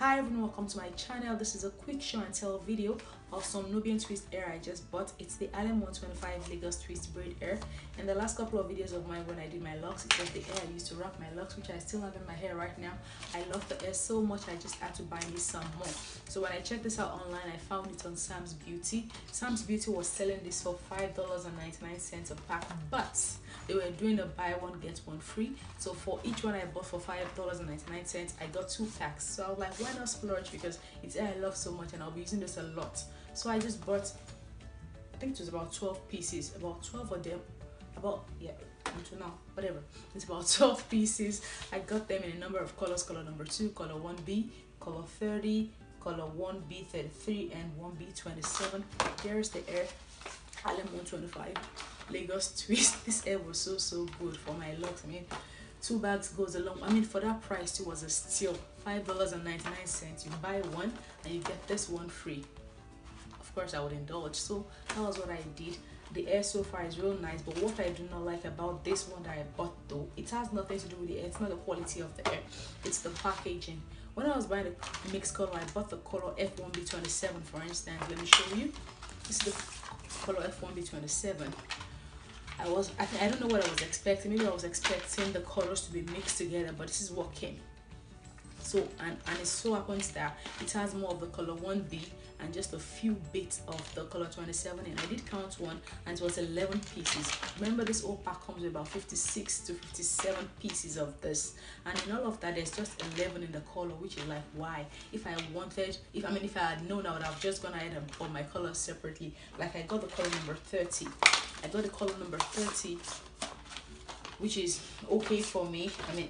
Hi everyone, welcome to my channel. This is a quick show and tell video of some Nubian twist hair I just bought. It's the Harlem 125 Lagos twist braid hair. In the last couple of videos of mine when I did my locks, it was the hair I used to wrap my locks, which I still have in my hair right now. I love the hair so much I just had to buy me some more. So when I checked this out online, I found it on Sam's Beauty. Sam's Beauty was selling this for $5.99 a pack, but they were doing a buy one get one free. So for each one I bought for $5.99, I got 2 packs. So I was like, why not splurge, because it's hair I love so much and I'll be using this a lot. So I just bought, I think it was about 12 pieces, about 12 of them, until now, whatever. It's about 12 pieces. I got them in a number of colors: color number 2, color 1B, color 30, color 1B33, and 1B27. There's the hair, Harlem 125 Lagos twist. This hair was so good for my locks. I mean, 2 bags goes along. I mean, for that price it was a steal. $5.99. You buy one and you get this one free. Of course I would indulge, so that was what I did. The hair so far is real nice, but what I do not like about this one that I bought, though, it has nothing to do with the hair. It's not the quality of the hair, it's the packaging. When I was buying the mixed color, I bought the color F1B27, for instance. Let me show you. This is the color F1B27. I don't know what I was expecting. Maybe I was expecting the colors to be mixed together, but this is what came. So and it so happens that it has more of the color 1B and just a few bits of the color 27, and I did count one and it was 11 pieces. Remember, this whole pack comes with about 56 to 57 pieces of this, and in all of that there's just 11 in the color, which is like, why? If I had known, I would have just gone ahead and bought my colors separately. Like, I got the color number 30. I got the color number 30, which is okay for me. I mean,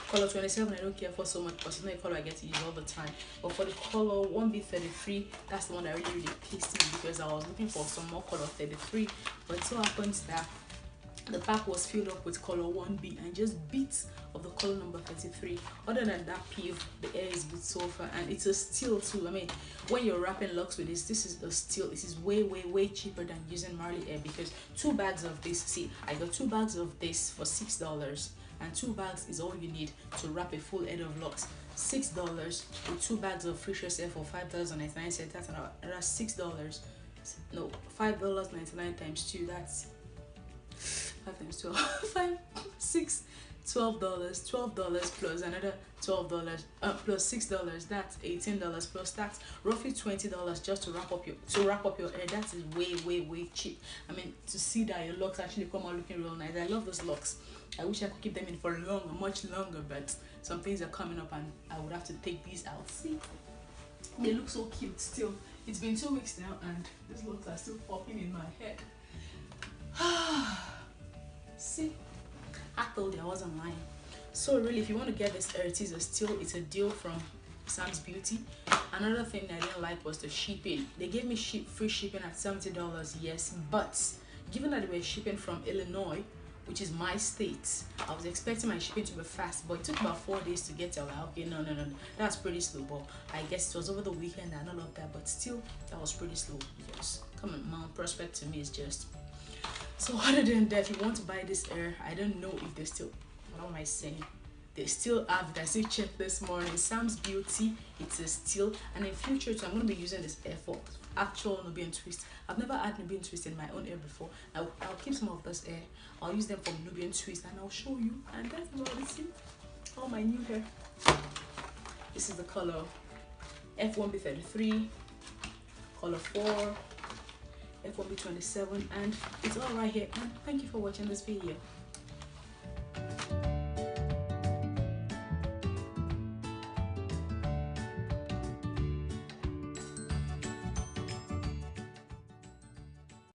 color 27 I don't care for so much because it's not a color I get to use all the time. But for the color 1B33, that's the one that really pissed me, because I was looking for some more color 33, but it so happens that the pack was filled up with color 1B and just bits of the color number 33. Other than that, the hair is good so far, and it's a steal too. I mean, when you're wrapping locks with this is a steal. This is way cheaper than using Marley hair, because 2 bags of this, see, I got 2 bags of this for $6, and 2 bags is all you need to wrap a full head of locks. $6 with 2 bags of Freshers hair for $5.99. That's $6. No, $5.99 times 2, that's 5 times 12, 5, 6, $12 plus another $12 plus $6, that's $18 plus tax, roughly $20 just to wrap up your hair. That is way cheap. I mean, to see that your locks actually come out looking real nice. I love those locks. I wish I could keep them in for much longer, but some things are coming up and I would have to take these out. See, they look so cute still. It's been 2 weeks now and these locks are still popping in my head. See, I told you I wasn't lying. So really, if you want to get this hair, it is a steal. It's a deal from Sam's Beauty. Another thing that I didn't like was the shipping. They gave me free shipping at $70, yes, but given that they were shipping from Illinois, which is my state, I was expecting my shipping to be fast, but it took about 4 days to get there. Like, okay, no, that's pretty slow. But I guess it was over the weekend and all of that, but still, that was pretty slow. Yes, come on, Mount Prospect to me is just. So other than that, if you want to buy this hair, I don't know if they still, what am I saying? They still have it. I still checked this morning. Sam's Beauty, it's a steal. And in future too, I'm going to be using this hair for actual Nubian twist. I've never had Nubian twist in my own hair before. I'll keep some of this hair. I'll use them for Nubian twist and I'll show you. And that's about it. See all my new hair. This is the color F1B33, color 4, F1B27, and it's all right here. And thank you for watching this video.